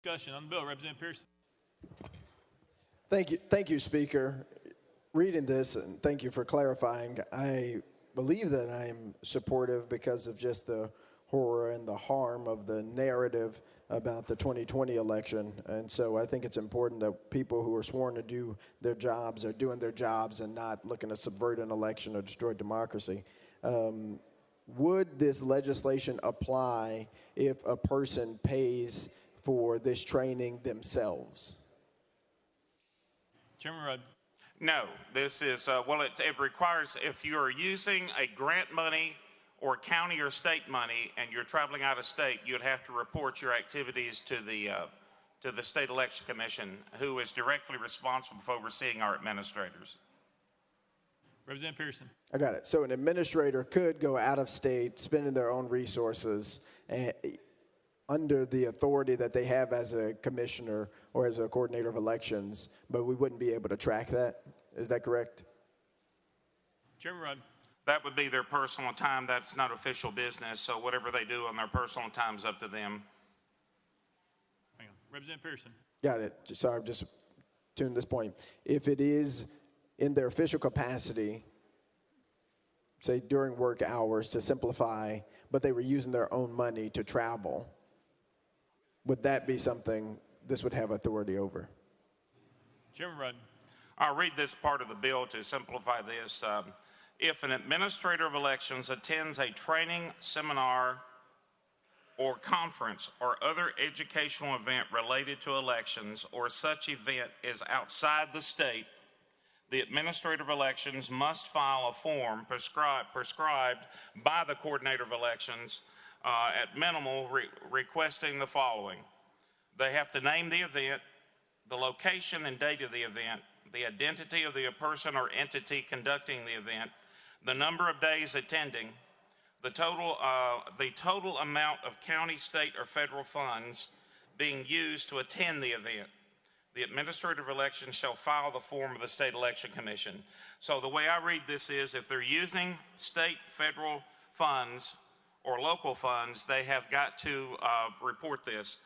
Discussion on the bill. Representative Pearson. Thank you, Speaker. Reading this, and thank you for clarifying, I believe that I'm supportive because of just the horror and the harm of the narrative about the 2020 election. And so I think it's important that people who are sworn to do their jobs are doing their jobs and not looking to subvert an election or destroy democracy. Would this legislation apply if a person pays for this training themselves? Chairman Rudd. No, this is, it requires, if you're using a grant money or county or state money and you're traveling out of state, you'd have to report your activities to the State Election Commission, who is directly responsible for overseeing our administrators. Representative Pearson. I got it. So an administrator could go out of state, spending their own resources under the authority that they have as a commissioner or as a coordinator of elections, but we wouldn't be able to track that. Is that correct? Chairman Rudd. That would be their personal time. That's not official business, so whatever they do on their personal time is up to them. Hang on. Representative Pearson. Got it. Sorry, I'm just tuning this point. If it is in their official capacity, say during work hours to simplify, but they were using their own money to travel, would that be something this would have authority over? Chairman Rudd. I'll read this part of the bill to simplify this. If an administrator of elections attends a training, seminar, or conference or other educational event related to elections, or such event is outside the state, the administrator of elections must file a form prescribed by the coordinator of elections at minimal requesting the following. They have to name the event, the location and date of the event, the identity of the person or entity conducting the event, the number of days attending, the total amount of county, state, or federal funds being used to attend the event. The administrator of elections shall file the form with the State Election Commission. So the way I read this is, if they're using state, federal funds or local funds, they have got to report this.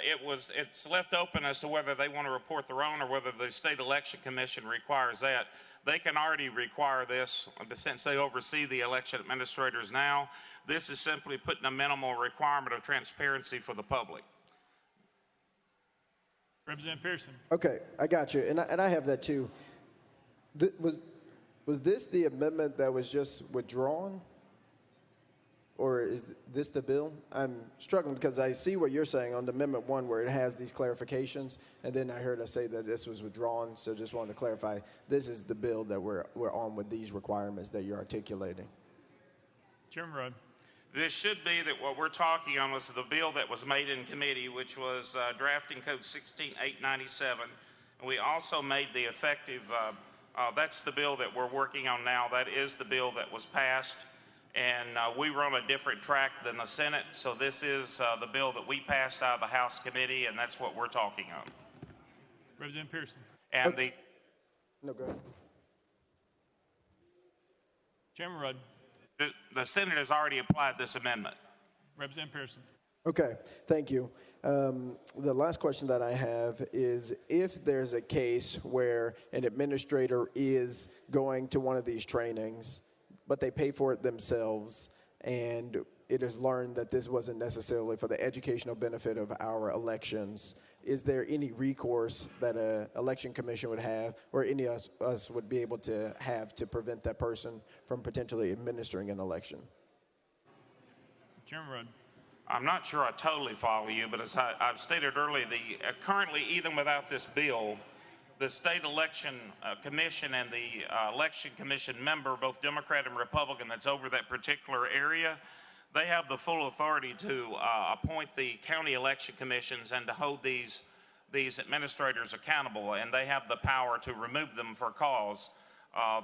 It's left open as to whether they want to report their own or whether the State Election Commission requires that. They can already require this since they oversee the election administrators now. This is simply putting a minimal requirement of transparency for the public. Representative Pearson. Okay, I got you, and I have that too. Was this the amendment that was just withdrawn? Or is this the bill? I'm struggling because I see what you're saying on the Amendment 1 where it has these clarifications, and then I heard us say that this was withdrawn, so just wanted to clarify. This is the bill that we're on with these requirements that you're articulating. Chairman Rudd. This should be that what we're talking on was the bill that was made in committee, which was drafting code 16897. And we also made the effective, that's the bill that we're working on now. That is the bill that was passed. And we were on a different track than the Senate, so this is the bill that we passed out of the House committee, and that's what we're talking on. Representative Pearson. And No, go ahead. Chairman Rudd. The Senate has already applied this amendment. Representative Pearson. Okay, thank you. The last question that I have is, if there's a case where an administrator is going to one of these trainings, but they pay for it themselves, and it is learned that this wasn't necessarily for the educational benefit of our elections, is there any recourse that an election commission would have, or any of us would be able to have to prevent that person from potentially administering an election? Chairman Rudd. I'm not sure I totally follow you, but as I've stated earlier, currently, even without this bill, the State Election Commission and the Election Commission member, both Democrat and Republican, that's over that particular area, they have the full authority to appoint the county election commissions and to hold these administrators accountable, and they have the power to remove them for cause.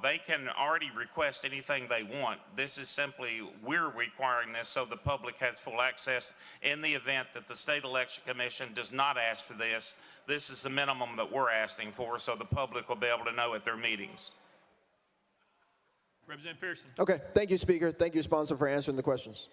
They can already request anything they want. This is simply, we're requiring this so the public has full access in the event that the State Election Commission does not ask for this. This is the minimum that we're asking for, so the public will be able to know at their meetings. Representative Pearson. Okay, thank you, Speaker. Thank you, sponsor, for answering the questions.